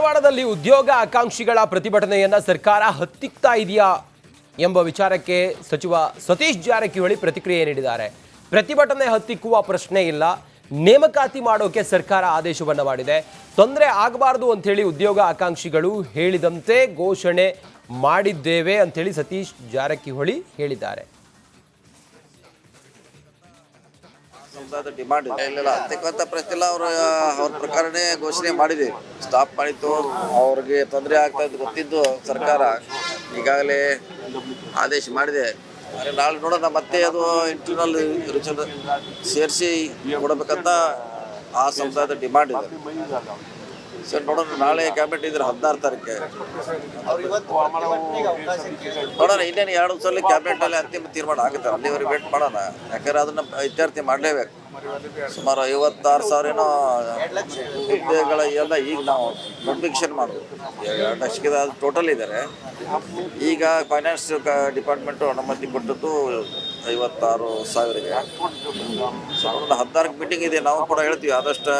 ಧಾರವಾಡದಲ್ಲಿ ಉದ್ಯೋಗ ಆಕಾಂಕ್ಷಿಗಳ ಪ್ರತಿಭಟನೆಯನ್ನ ಸರ್ಕಾರ ಹತ್ತಿಕ್ತಾ ಇದೆಯಾ ಎಂಬ ವಿಚಾರಕ್ಕೆ ಸಚಿವ ಸತೀಶ್ ಜಾರಕಿಹೊಳಿ ಪ್ರತಿಕ್ರಿಯೆ ನೀಡಿದ್ದಾರೆ. ಪ್ರತಿಭಟನೆ ಹತ್ತಿಕ್ಕುವ ಪ್ರಶ್ನೆ ಇಲ್ಲ, ನೇಮಕಾತಿ ಮಾಡೋಕೆ ಸರ್ಕಾರ ಆದೇಶವನ್ನ ಮಾಡಿದೆ. ತೊಂದರೆ ಆಗಬಾರದು ಅಂತ ಹೇಳಿ ಉದ್ಯೋಗ ಆಕಾಂಕ್ಷಿಗಳು ಹೇಳಿದಂತೆ ಘೋಷಣೆ ಮಾಡಿದ್ದೇವೆ ಅಂತ ಹೇಳಿ ಸತೀಶ್ ಜಾರಕಿಹೊಳಿ ಹೇಳಿದ್ದಾರೆ. ಡಿಮಾಂಡ್ ಇಲ್ಲ ಹತ್ತಿಕ್ಕಂತ ಪ್ರಶ್ನೆ ಇಲ್ಲ. ಅವ್ರ ಪ್ರಕಾರನೇ ಘೋಷಣೆ ಮಾಡಿದೆ. ಸ್ಟಾಪ್ ಮಾಡಿತ್ತು, ಅವ್ರಿಗೆ ತೊಂದರೆ ಆಗ್ತಾ ಇದ್ದು ಗೊತ್ತಿದ್ದು ಸರ್ಕಾರ ಈಗಾಗಲೇ ಆದೇಶ ಮಾಡಿದೆ. ನಾಳೆ ನೋಡೋಣ, ಮತ್ತೆ ಅದು ಇಂಟರ್ನಲ್ ರಿಸಲ್ಟ್ ಸೇರಿಸಿ ಕೊಡಬೇಕಂತ ಆ ಸಮುದಾಯದ ಡಿಮಾಂಡ್ ಇದೆ. ಸರ್ ನೋಡೋಣ, ನಾಳೆ ಕ್ಯಾಬಿನೆಟ್ ಇದ್ರೆ 16 ತಾರೀಕಿಗೆ ನೋಡೋಣ. ಇನ್ನೇನು 2 ಸಲ ಕ್ಯಾಬಿನೆಟ್ ಅಲ್ಲಿ ಅಂತಿಮ ತೀರ್ಮಾನ ಆಗುತ್ತೆ. ಅಲ್ಲಿವರೆಗೆ ವೇಟ್ ಮಾಡೋಣ, ಯಾಕಂದ್ರೆ ಅದನ್ನ ಇತ್ಯರ್ಥ ಮಾಡಲೇಬೇಕು. ಸುಮಾರು 56,000 ಏನೋ ಹುದ್ದೆಗಳ ಎಲ್ಲ ಈಗ ನಾವು ನೋಟಿಫಿಕೇಶನ್ ಮಾಡೋದು 2 ಲಕ್ಷದ ಟೋಟಲ್ ಇದ್ದಾರೆ. ಈಗ ಫೈನಾನ್ಸ್ ಡಿಪಾರ್ಟ್ಮೆಂಟು ಅನುಮತಿ ಕೊಟ್ಟದ್ದು 56,000ಗೆ. 16ಕ್ಕೆ ಮೀಟಿಂಗ್ ಇದೆ. ನಾವು ಕೂಡ ಹೇಳ್ತೀವಿ ಆದಷ್ಟು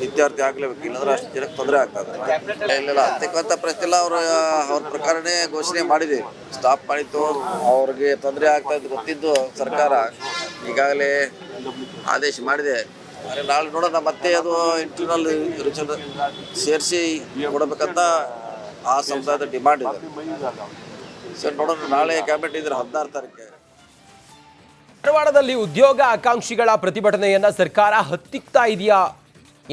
ಇತ್ಯರ್ಥ ಆಗಲೇಬೇಕು, ಇಲ್ಲಾಂದ್ರೆ ಅಷ್ಟು ಜನಕ್ಕೆ ತೊಂದರೆ ಆಗ್ತದೆ. ಇಲ್ಲ ಹತ್ತಿಕ್ಕಂತ ಪ್ರಶ್ನೆ ಇಲ್ಲ. ಅವ್ರ ಪ್ರಕಾರನೇ ಘೋಷಣೆ ಮಾಡಿದೆ. ಸ್ಟಾಪ್ ಮಾಡಿತ್ತು, ಅವ್ರಿಗೆ ತೊಂದರೆ ಆಗ್ತಾ ಇದ್ದು ಗೊತ್ತಿದ್ದು ಸರ್ಕಾರ ಈಗಾಗಲೇ ಆದೇಶ ಮಾಡಿದೆ. ನಾಳೆ ನೋಡೋಣ, ಮತ್ತೆ ಅದು ಇಂಟರ್ನಲ್ ರಿಸಲ್ಟ್ ಸೇರಿಸಿ ಕೊಡಬೇಕಂತ ಆ ಸಮುದಾಯದ ಡಿಮಾಂಡ್ ಇದೆ. ಸರ್ ನೋಡೋಣ, ನಾಳೆ ಕ್ಯಾಬಿನೆಟ್ ಇದ್ರೆ 16 ತಾರೀಕಿಗೆ. ಧಾರವಾಡದಲ್ಲಿ ಉದ್ಯೋಗ ಆಕಾಂಕ್ಷಿಗಳ ಪ್ರತಿಭಟನೆಯನ್ನ ಸರ್ಕಾರ ಹತ್ತಿಕ್ತಾ ಇದೆಯಾ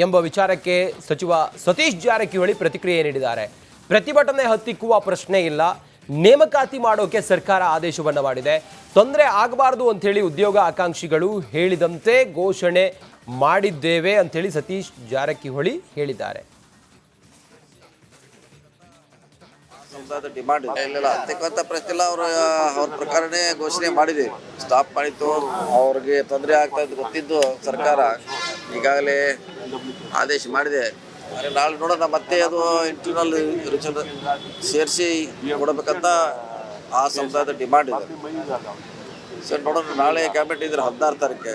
ಎಂಬ ವಿಚಾರಕ್ಕೆ ಸಚಿವ ಸತೀಶ್ ಜಾರಕಿಹೊಳಿ ಪ್ರತಿಕ್ರಿಯೆ ನೀಡಿದ್ದಾರೆ. ಪ್ರತಿಭಟನೆ ಹತ್ತಿಕ್ಕುವ ಪ್ರಶ್ನೆ ಇಲ್ಲ, ನೇಮಕಾತಿ ಮಾಡೋಕೆ ಸರ್ಕಾರ ಆದೇಶವನ್ನ ಮಾಡಿದೆ. ತೊಂದರೆ ಆಗಬಾರದು ಅಂತ ಹೇಳಿ ಉದ್ಯೋಗ ಆಕಾಂಕ್ಷಿಗಳು ಹೇಳಿದಂತೆ ಘೋಷಣೆ ಮಾಡಿದ್ದೇವೆ ಅಂತ ಹೇಳಿ ಸತೀಶ್ ಜಾರಕಿಹೊಳಿ ಹೇಳಿದ್ದಾರೆ. ಡಿಮಾಂಡ್ ಇಲ್ಲ ಹತ್ತಿಕ್ಕಂತ ಪ್ರಶ್ನೆ ಇಲ್ಲ. ಅವ್ರ ಪ್ರಕಾರನೇ ಘೋಷಣೆ ಮಾಡಿದೆ. ಸ್ಟಾಪ್ ಮಾಡಿತ್ತು, ಅವ್ರಿಗೆ ತೊಂದರೆ ಆಗ್ತಾ ಇದ್ದು ಗೊತ್ತಿದ್ದು ಸರ್ಕಾರ ಈಗಾಗಲೇ ಆದೇಶ ಮಾಡಿದೆ. ನಾಳೆ ನೋಡೋಣ, ಮತ್ತೆ ಅದು ಇಂಟರ್ನಲ್ ರಿಸಲ್ಟ್ ಸೇರಿಸಿ ಕೊಡಬೇಕಂತ ಆ ಸಮುದಾಯದ ಡಿಮಾಂಡ್ ಇದೆ. ಸರ್ ನೋಡೋಣ, ನಾಳೆ ಕ್ಯಾಬಿನೆಟ್ ಇದ್ರೆ 16 ತಾರೀಕಿಗೆ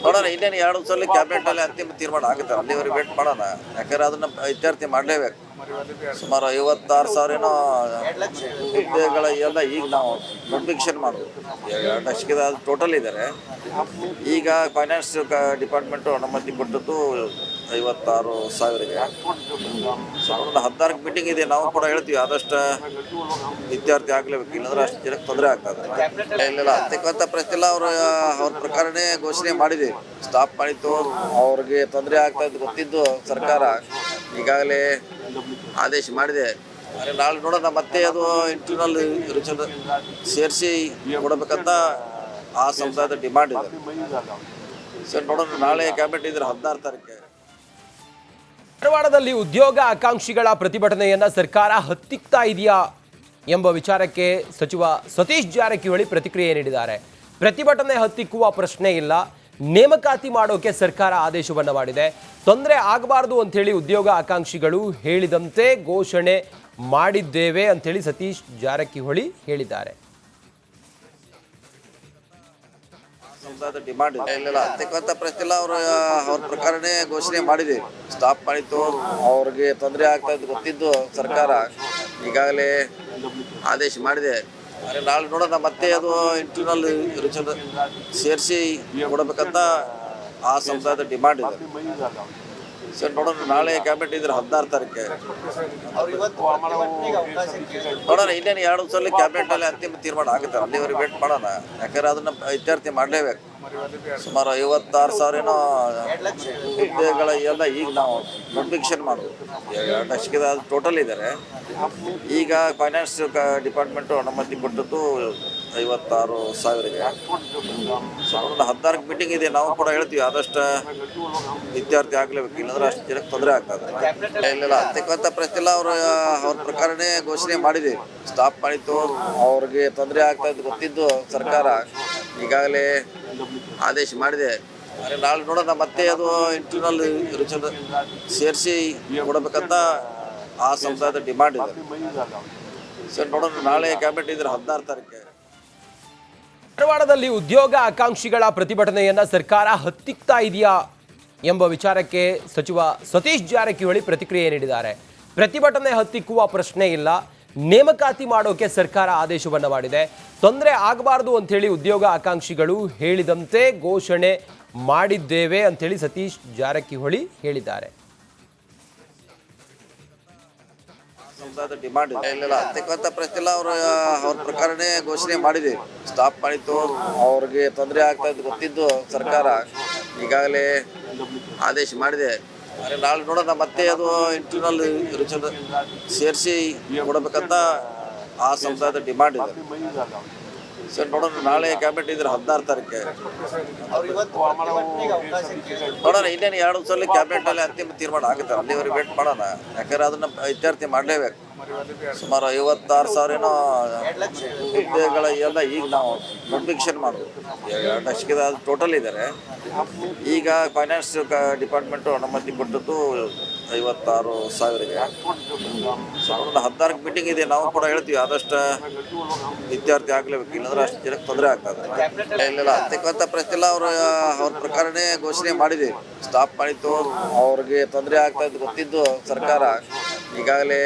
ನೋಡೋಣ. ಇನ್ನೇನು 2 ಸಲ ಕ್ಯಾಬಿನೆಟ್ ಅಲ್ಲಿ ಅಂತಿಮ ತೀರ್ಮಾನ ಆಗುತ್ತೆ. ಅಲ್ಲಿವರೆಗೆ ವೇಟ್ ಮಾಡೋಣ, ಯಾಕಂದ್ರೆ ಅದನ್ನ ಇತ್ಯರ್ಥ ಮಾಡಲೇಬೇಕು. ಸುಮಾರು 56,000 ಏನೋ ಹುದ್ದೆಗಳ ಎಲ್ಲ ಈಗ ನಾವು ನೋಟಿಫಿಕೇಶನ್ ಮಾಡೋದು 2 ಲಕ್ಷದ ಟೋಟಲ್ ಇದ್ದಾರೆ. ಈಗ ಫೈನಾನ್ಸ್ ಡಿಪಾರ್ಟ್ಮೆಂಟು ಅನುಮತಿ ಕೊಟ್ಟದ್ದು 56,000ಗೆ. 16ಕ್ಕೆ ಮೀಟಿಂಗ್ ಇದೆ. ನಾವು ಕೂಡ ಹೇಳ್ತೀವಿ ಆದಷ್ಟು ಇತ್ಯರ್ಥ ಆಗಲೇಬೇಕು, ಇಲ್ಲಾಂದ್ರೆ ಅಷ್ಟು ಜನಕ್ಕೆ ತೊಂದರೆ ಆಗ್ತದೆ. ಇಲ್ಲ ಹತ್ತಿಕ್ಕಂತ ಪ್ರಶ್ನೆ ಇಲ್ಲ. ಅವ್ರ ಪ್ರಕಾರನೇ ಘೋಷಣೆ ಮಾಡಿದೆ. ಸ್ಟಾಪ್ ಮಾಡಿತ್ತು, ಅವ್ರಿಗೆ ತೊಂದರೆ ಆಗ್ತಾ ಇದ್ದು ಗೊತ್ತಿದ್ದು ಸರ್ಕಾರ ಈಗಾಗಲೇ ಆದೇಶ ಮಾಡಿದೆ. ನಾಳೆ ನೋಡೋಣ, ಮತ್ತೆ ಅದು ಇಂಟರ್ನಲ್ ರಿಸಲ್ಟ್ ಸೇರಿಸಿ ಕೊಡಬೇಕಂತ ಆ ಸಮುದಾಯದ ಡಿಮಾಂಡ್ ಇದೆ. ಸರ್ ನೋಡೋಣ, ನಾಳೆ ಕ್ಯಾಬಿನೆಟ್ ಇದ್ರೆ 16 ತಾರೀಕಿಗೆ. ಧಾರವಾಡದಲ್ಲಿ ಉದ್ಯೋಗ ಆಕಾಂಕ್ಷಿಗಳ ಪ್ರತಿಭಟನೆಯನ್ನ ಸರ್ಕಾರ ಹತ್ತಿಕ್ತಾ ಇದೆಯಾ ಎಂಬ ವಿಚಾರಕ್ಕೆ ಸಚಿವ ಸತೀಶ್ ಜಾರಕಿಹೊಳಿ ಪ್ರತಿಕ್ರಿಯೆ ನೀಡಿದ್ದಾರೆ. ಪ್ರತಿಭಟನೆ ಹತ್ತಿಕ್ಕುವ ಪ್ರಶ್ನೆ ಇಲ್ಲ, ನೇಮಕಾತಿ ಮಾಡೋಕೆ ಸರ್ಕಾರ ಆದೇಶವನ್ನ ಮಾಡಿದೆ. ತೊಂದರೆ ಆಗಬಾರದು ಅಂತ ಹೇಳಿ ಉದ್ಯೋಗ ಆಕಾಂಕ್ಷಿಗಳು ಹೇಳಿದಂತೆ ಘೋಷಣೆ ಮಾಡಿದ್ದೇವೆ ಅಂತ ಹೇಳಿ ಸತೀಶ್ ಜಾರಕಿಹೊಳಿ ಹೇಳಿದ್ದಾರೆ. ಡಿಮಾಂಡ್ ಇಲ್ಲ ಹತ್ತಿಕ್ಕಂತ ಪ್ರಶ್ನೆ ಇಲ್ಲ. ಅವ್ರ ಪ್ರಕಾರನೇ ಘೋಷಣೆ ಮಾಡಿದೆ. ಸ್ಟಾಪ್ ಮಾಡಿತ್ತು, ಅವ್ರಿಗೆ ತೊಂದರೆ ಆಗ್ತಾ ಇದ್ದು ಗೊತ್ತಿದ್ದು ಸರ್ಕಾರ ಈಗಾಗಲೇ ಆದೇಶ ಮಾಡಿದೆ. ನಾಳೆ ನೋಡೋಣ, ಮತ್ತೆ ಅದು ಇಂಟರ್ನಲ್ ರಿಸಲ್ಟ್ ಸೇರಿಸಿ ಕೊಡಬೇಕಂತ ಆ ಸಮುದಾಯದ ಡಿಮಾಂಡ್ ಇದೆ. ಸರ್ ನೋಡೋಣ, ನಾಳೆ ಕ್ಯಾಬಿನೆಟ್ ಇದ್ರೆ 16 ತಾರೀಕಿಗೆ ನೋಡೋಣ. ಇನ್ನೇನು 2 ಸಲ ಕ್ಯಾಬಿನೆಟ್ ಅಲ್ಲಿ ಅಂತಿಮ ತೀರ್ಮಾನ ಆಗುತ್ತೆ. ಅಲ್ಲಿವರೆಗೆ ವೇಟ್ ಮಾಡೋಣ, ಯಾಕಂದ್ರೆ ಅದನ್ನ ಇತ್ಯರ್ಥ ಮಾಡಲೇಬೇಕು. ಸುಮಾರು 56,000 ಏನೋ ಹುದ್ದೆಗಳ ಎಲ್ಲ ಈಗ ನಾವು ನೋಟಿಫಿಕೇಶನ್ ಮಾಡೋದು 2 ಲಕ್ಷದ ಟೋಟಲ್ ಇದ್ದಾರೆ. ಈಗ ಫೈನಾನ್ಸ್ ಡಿಪಾರ್ಟ್ಮೆಂಟು ಅನುಮತಿ ಕೊಟ್ಟದ್ದು 56,000ಗೆ. 16ಕ್ಕೆ ಮೀಟಿಂಗ್ ಇದೆ. ನಾವು ಕೂಡ ಹೇಳ್ತೀವಿ ಆದಷ್ಟು ಇತ್ಯರ್ಥ ಆಗಲೇಬೇಕು, ಇಲ್ಲಾಂದ್ರೆ ಅಷ್ಟು ಜನಕ್ಕೆ ತೊಂದರೆ ಆಗ್ತದೆ. ಇಲ್ಲ ಹತ್ತಿಕ್ಕಂತ ಪ್ರಶ್ನೆ ಇಲ್ಲ. ಅವ್ರ ಪ್ರಕಾರನೇ ಘೋಷಣೆ ಮಾಡಿದೆ. ಸ್ಟಾಪ್ ಮಾಡಿತ್ತು, ಅವ್ರಿಗೆ ತೊಂದರೆ ಆಗ್ತಾ ಇದ್ದು ಗೊತ್ತಿದ್ದು ಸರ್ಕಾರ ಈಗಾಗಲೇ ಆದೇಶ ಮಾಡಿದೆ. ನಾಳೆ ನೋಡೋಣ, ಮತ್ತೆ ಅದು ಇಂಟರ್ನಲ್ ರಿಸಲ್ಟ್ ಸೇರಿಸಿ ಕೊಡಬೇಕಂತ ಆ ಸಮುದಾಯದ ಡಿಮಾಂಡ್ ಇದೆ. ಸರ್ ನೋಡೋಣ, ನಾಳೆ ಕ್ಯಾಬಿನೆಟ್ ಇದ್ರೆ 16 ತಾರೀಕಿಗೆ. ಧಾರವಾಡದಲ್ಲಿ ಉದ್ಯೋಗ ಆಕಾಂಕ್ಷಿಗಳ ಪ್ರತಿಭಟನೆಯನ್ನ ಸರ್ಕಾರ ಹತ್ತಿಕ್ತಾ ಇದೆಯಾ ಎಂಬ ವಿಚಾರಕ್ಕೆ ಸಚಿವ ಸತೀಶ್ ಜಾರಕಿಹೊಳಿ ಪ್ರತಿಕ್ರಿಯೆ ನೀಡಿದ್ದಾರೆ. ಪ್ರತಿಭಟನೆ ಹತ್ತಿಕ್ಕುವ ಪ್ರಶ್ನೆ ಇಲ್ಲ, ನೇಮಕಾತಿ ಮಾಡೋಕೆ ಸರ್ಕಾರ ಆದೇಶವನ್ನ ಮಾಡಿದೆ. ತೊಂದರೆ ಆಗಬಾರದು ಅಂತೇಳಿ ಉದ್ಯೋಗ ಆಕಾಂಕ್ಷಿಗಳು ಹೇಳಿದಂತೆ ಘೋಷಣೆ ಮಾಡಿದ್ದೇವೆ ಅಂತೇಳಿ ಸತೀಶ್ ಜಾರಕಿಹೊಳಿ ಹೇಳಿದ್ದಾರೆ. ಡಿಮಾಂಡ್ ಇಲ್ಲ ಹತ್ತಿಕ್ಕಂತ ಪ್ರಶ್ನೆ ಇಲ್ಲ. ಅವ್ರ ಪ್ರಕಾರನೇ ಘೋಷಣೆ ಮಾಡಿದೆ. ಸ್ಟಾಪ್ ಮಾಡಿತ್ತು, ಅವ್ರಿಗೆ ತೊಂದರೆ ಆಗ್ತಾ ಇದ್ದು ಗೊತ್ತಿದ್ದು ಸರ್ಕಾರ ಈಗಾಗಲೇ ಆದೇಶ ಮಾಡಿದೆ. ನಾಳೆ ನೋಡೋಣ, ಮತ್ತೆ ಅದು ಇಂಟರ್ನಲ್ ಸೇರಿಸಿ ಕೊಡಬೇಕಂತ ಆ ಸಮುದಾಯದ ಡಿಮಾಂಡ್ ಇದೆ. ಸರ್ ನೋಡೋಣ, ನಾಳೆ ಕ್ಯಾಬಿನೆಟ್ ಇದ್ರೆ 16 ತಾರೀಕಿಗೆ ನೋಡೋಣ. ಇನ್ನೇನು 2 ಸಲ ಕ್ಯಾಬಿನೆಟ್ ಅಲ್ಲಿ ಅಂತಿಮ ತೀರ್ಮಾನ ಆಗುತ್ತೆ. ಅಲ್ಲಿವರೆಗೆ ವೇಟ್ ಮಾಡೋಣ. ಯಾಕಂದ್ರೆ ಅದನ್ನ ಇತ್ಯರ್ಥ ಮಾಡಲೇಬೇಕು. ಸುಮಾರು 56,000 ಏನೋ ಹುದ್ದೆಗಳ ಎಲ್ಲ ಈಗ ನಾವು ನೋಟಿಫಿಕೇಶನ್ ಮಾಡೋದು 2 ಲಕ್ಷದ ಟೋಟಲ್ ಇದ್ದಾರೆ. ಈಗ ಫೈನಾನ್ಸ್ ಡಿಪಾರ್ಟ್ಮೆಂಟು ಅನುಮತಿ ಕೊಟ್ಟದ್ದು 56,000ಗೆ. 16ಕ್ಕೆ ಮೀಟಿಂಗ್ ಇದೆ. ನಾವು ಕೂಡ ಹೇಳ್ತೀವಿ ಆದಷ್ಟು ವಿದ್ಯಾರ್ಥಿ ಆಗಲೇಬೇಕು, ಇಲ್ಲಾಂದ್ರೆ ಅಷ್ಟು ಜನಕ್ಕೆ ತೊಂದರೆ ಆಗ್ತದೆ. ಇಲ್ಲ ಹತ್ತಿಕ್ಕಂತ ಪ್ರಶ್ನೆ ಇಲ್ಲ. ಅವ್ರ ಪ್ರಕಾರನೇ ಘೋಷಣೆ ಮಾಡಿದೆ. ಸ್ಟಾಪ್ ಮಾಡಿತ್ತು, ಅವ್ರಿಗೆ ತೊಂದರೆ ಆಗ್ತಾ ಇದ್ದು ಗೊತ್ತಿದ್ದು ಸರ್ಕಾರ ಈಗಾಗಲೇ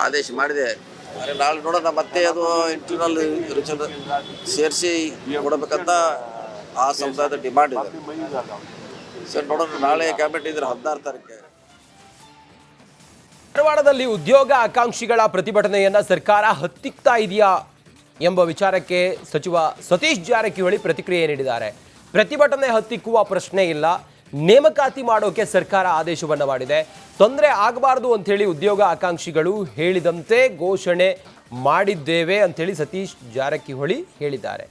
ಆದೇಶ ಮಾಡಿದೆ. ನಾಳೆ ನೋಡೋಣ, ಮತ್ತೆ ಅದು ಇಂಟರ್ನಲ್ ಸೇರಿಸಿ ಕೊಡಬೇಕಂತ ಆ ಸಮುದಾಯದ ಡಿಮಾಂಡ್ ಇದೆ. ಸರ್ ನೋಡೋಣ, ನಾಳೆ ಕ್ಯಾಬಿನೆಟ್ ಇದ್ರೆ 16 ತಾರೀಕಿಗೆ. ಧಾರವಾಡದಲ್ಲಿ ಉದ್ಯೋಗ ಆಕಾಂಕ್ಷಿಗಳ ಪ್ರತಿಭಟನೆಯನ್ನ ಸರ್ಕಾರ ಹತ್ತಿಕ್ತಾ ಇದೆಯಾ ಎಂಬ ವಿಚಾರಕ್ಕೆ ಸಚಿವ ಸತೀಶ್ ಜಾರಕಿಹೊಳಿ ಪ್ರತಿಕ್ರಿಯೆ ನೀಡಿದ್ದಾರೆ. ಪ್ರತಿಭಟನೆ ಹತ್ತಿಕ್ಕುವ ಪ್ರಶ್ನೆ ಇಲ್ಲ, ನೇಮಕಾತಿ ಮಾಡೋಕೆ ಸರ್ಕಾರ ಆದೇಶವನ್ನ ಮಾಡಿದೆ. ತೊಂದರೆ ಆಗಬಾರದು ಅಂತೇಳಿ ಉದ್ಯೋಗ ಆಕಾಂಕ್ಷಿಗಳು ಹೇಳಿದಂತೆ ಘೋಷಣೆ ಮಾಡಿದ್ದೇವೆ ಅಂತೇಳಿ ಸತೀಶ್ ಜಾರಕಿಹೊಳಿ ಹೇಳಿದ್ದಾರೆ.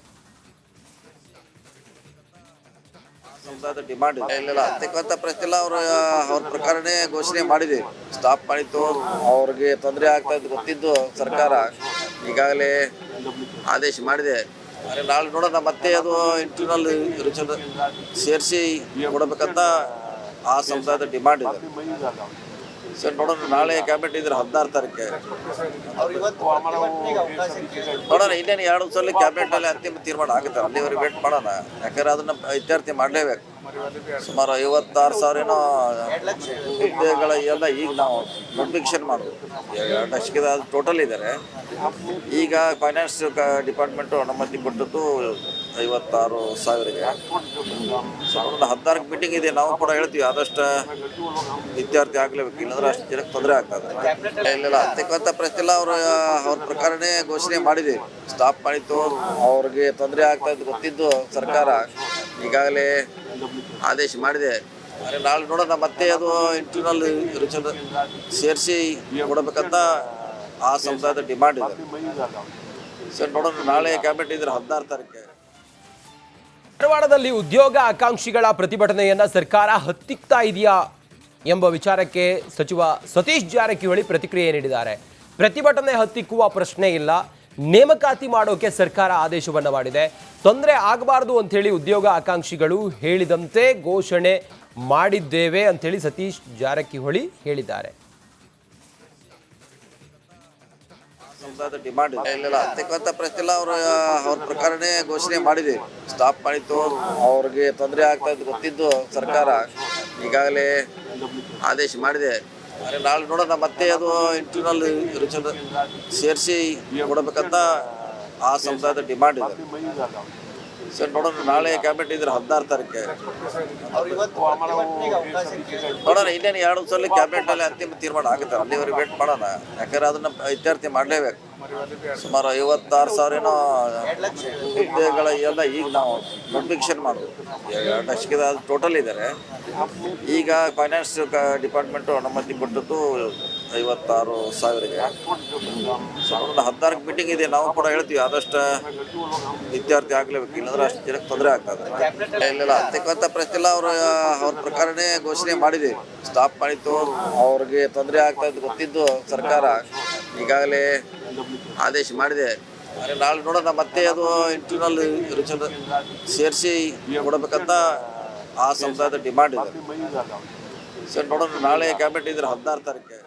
ಡಿಮಾಂಡ್ ಇಲ್ಲ ಹತ್ತಿಕ್ಕಂತ ಪ್ರಶ್ನೆ ಇಲ್ಲ. ಅವ್ರ ಪ್ರಕಾರನೇ ಘೋಷಣೆ ಮಾಡಿದೆ. ಸ್ಟಾಪ್ ಮಾಡಿತ್ತು, ಅವ್ರಿಗೆ ತೊಂದರೆ ಆಗ್ತಾ ಇದ್ದು ಗೊತ್ತಿದ್ದು ಸರ್ಕಾರ ಈಗಾಗಲೇ ಆದೇಶ ಮಾಡಿದೆ. ನಾಳೆ ನೋಡೋಣ, ಮತ್ತೆ ಅದು ಇಂಟರ್ನಲ್ ಸೇರಿಸಿ ಕೊಡಬೇಕಂತ ಆ ಸಮುದಾಯದ ಡಿಮಾಂಡ್ ಇದೆ. ಸರ್ ನೋಡೋಣ, ನಾಳೆ ಕ್ಯಾಬಿನೆಟ್ ಇದ್ರೆ 16 ತಾರೀಕಿಗೆ ನೋಡೋಣ. ಇನ್ನೇನು 2 ಸಲ ಕ್ಯಾಬಿನೆಟ್ ಅಲ್ಲಿ ಅಂತಿಮ ತೀರ್ಮಾನ ಆಗುತ್ತೆ. ಅಲ್ಲಿವರೆಗೆ ವೇಟ್ ಮಾಡೋಣ. ಯಾಕಂದ್ರೆ ಅದನ್ನ ಇತ್ಯರ್ಥ ಮಾಡಲೇಬೇಕು. ಸುಮಾರು 56,000 ಏನೋ ಹುದ್ದೆಗಳ ಎಲ್ಲ ಈಗ ನಾವು ನೋಟಿಫಿಕೇಶನ್ ಮಾಡೋದು 2 ಲಕ್ಷದ ಟೋಟಲ್ ಇದ್ದಾರೆ. ಈಗ ಫೈನಾನ್ಸ್ ಡಿಪಾರ್ಟ್ಮೆಂಟು ಅನುಮತಿ ಕೊಟ್ಟದ್ದು 56,000ಗೆ. 16ಕ್ಕೆ ಮೀಟಿಂಗ್ ಇದೆ. ನಾವು ಕೂಡ ಹೇಳ್ತೀವಿ ಆದಷ್ಟು ವಿದ್ಯಾರ್ಥಿ ಆಗಲೇಬೇಕು, ಇಲ್ಲಾಂದ್ರೆ ಅಷ್ಟು ಜನಕ್ಕೆ ತೊಂದರೆ ಆಗ್ತದೆ. ಇಲ್ಲ ಹತ್ತಿಕ್ಕಂತ ಪ್ರಶ್ನೆ ಇಲ್ಲ. ಅವ್ರ ಪ್ರಕಾರನೇ ಘೋಷಣೆ ಮಾಡಿದೆ. ಸ್ಟಾಪ್ ಮಾಡಿತ್ತು, ಅವ್ರಿಗೆ ತೊಂದರೆ ಆಗ್ತಾ ಇದ್ದು ಗೊತ್ತಿದ್ದು ಸರ್ಕಾರ ಈಗಾಗಲೇ ಆದೇಶ ಮಾಡಿದೆ. ನಾಳೆ ನೋಡೋಣ, ಮತ್ತೆ ಅದು ಇಂಟರ್ನಲ್ ಸೇರಿಸಿ ಕೊಡಬೇಕಂತ ಆ ಸಮುದಾಯದ ಡಿಮಾಂಡ್ ಇದೆ. ಸರ್ ನೋಡೋಣ, ನಾಳೆ ಕ್ಯಾಬಿನೆಟ್ ಇದ್ರೆ 16 ತಾರೀಕಿಗೆ. ಧಾರವಾಡದಲ್ಲಿ ಉದ್ಯೋಗ ಆಕಾಂಕ್ಷಿಗಳ ಪ್ರತಿಭಟನೆಯನ್ನ ಸರ್ಕಾರ ಹತ್ತಿಕ್ತಾ ಇದೆಯಾ ಎಂಬ ವಿಚಾರಕ್ಕೆ ಸಚಿವ ಸತೀಶ್ ಜಾರಕಿಹೊಳಿ ಪ್ರತಿಕ್ರಿಯೆ ನೀಡಿದ್ದಾರೆ. ಪ್ರತಿಭಟನೆ ಹತ್ತಿಕ್ಕುವ ಪ್ರಶ್ನೆ ಇಲ್ಲ, ನೇಮಕಾತಿ ಮಾಡೋಕೆ ಸರ್ಕಾರ ಆದೇಶವನ್ನ ಮಾಡಿದೆ. ತೊಂದರೆ ಆಗಬಾರದು ಅಂತೇಳಿ ಉದ್ಯೋಗ ಆಕಾಂಕ್ಷಿಗಳು ಹೇಳಿದಂತೆ ಘೋಷಣೆ ಮಾಡಿದ್ದೇವೆ ಅಂತೇಳಿ ಸತೀಶ್ ಜಾರಕಿಹೊಳಿ ಹೇಳಿದ್ದಾರೆ. ಡಿಮಾಂಡ್ ಇಲ್ಲ ಹತ್ತಿಕ್ಕಂತ ಪ್ರಶ್ನೆ ಇಲ್ಲ. ಅವ್ರ ಪ್ರಕಾರನೇ ಘೋಷಣೆ ಮಾಡಿದೆ. ಸ್ಟಾಪ್ ಮಾಡಿತ್ತು, ಅವ್ರಿಗೆ ತೊಂದರೆ ಆಗ್ತಾ ಇದ್ದು ಗೊತ್ತಿದ್ದು ಸರ್ಕಾರ ಈಗಾಗಲೇ ಆದೇಶ ಮಾಡಿದೆ. ನಾಳೆ ನೋಡೋಣ, ಮತ್ತೆ ಅದು ಇಂಟರ್ನಲ್ ಸೇರಿಸಿ ಕೊಡಬೇಕಂತ ಆ ಸಮುದಾಯದ ಡಿಮಾಂಡ್ ಇದೆ. ಸರ್ ನೋಡೋಣ, ನಾಳೆ ಕ್ಯಾಬಿನೆಟ್ ಇದ್ರೆ 16 ತಾರೀಕಿಗೆ ನೋಡೋಣ. ಇನ್ನೇನು 2 ಸಲ ಕ್ಯಾಬಿನೆಟ್ ಅಲ್ಲಿ ಅಂತಿಮ ತೀರ್ಮಾನ ಆಗುತ್ತೆ. ಅಲ್ಲಿವರೆಗೆ ವೇಟ್ ಮಾಡೋಣ. ಯಾಕಂದ್ರೆ ಅದನ್ನ ಇತ್ಯರ್ಥ ಮಾಡಲೇಬೇಕು. ಸುಮಾರು 56,000 ಏನೋ ಹುದ್ದೆಗಳ ಎಲ್ಲ ಈಗ ನಾವು ನೋಟಿಫಿಕೇಶನ್ ಮಾಡೋದು 2 ಲಕ್ಷದ ಟೋಟಲ್ ಇದ್ದಾರೆ. ಈಗ ಫೈನಾನ್ಸ್ ಡಿಪಾರ್ಟ್ಮೆಂಟು ಅನುಮತಿ ಕೊಟ್ಟದ್ದು 56,000ಗೆ. 16ಕ್ಕೆ ಮೀಟಿಂಗ್ ಇದೆ. ನಾವು ಕೂಡ ಹೇಳ್ತೀವಿ ಆದಷ್ಟು ವಿದ್ಯಾರ್ಥಿ ಆಗಲೇಬೇಕು, ಇಲ್ಲಾಂದ್ರೆ ಅಷ್ಟು ಜನಕ್ಕೆ ತೊಂದರೆ ಆಗ್ತದೆ. ಇಲ್ಲ ಹತ್ತಿಕ್ಕಂತ ಪ್ರಶ್ನೆ ಇಲ್ಲ. ಅವ್ರ ಪ್ರಕಾರನೇ ಘೋಷಣೆ ಮಾಡಿದೆ. ಸ್ಟಾಪ್ ಮಾಡಿತ್ತು, ಅವ್ರಿಗೆ ತೊಂದರೆ ಆಗ್ತಾ ಇದ್ದು ಗೊತ್ತಿದ್ದು ಸರ್ಕಾರ ಈಗಾಗಲೇ ಆದೇಶ ಮಾಡಿದೆ. ನಾಳೆ ನೋಡೋಣ, ಮತ್ತೆ ಅದು ಇಂಟರ್ನಲ್ ಸೇರಿಸಿ ಕೊಡಬೇಕಂತ ಆ ಸಮುದಾಯದ ಡಿಮಾಂಡ್ ಇದೆ. ಸರ್ ನೋಡೋಣ, ನಾಳೆ ಕ್ಯಾಬಿನೆಟ್ ಇದ್ರೆ 16 ತಾರೀಕಿಗೆ.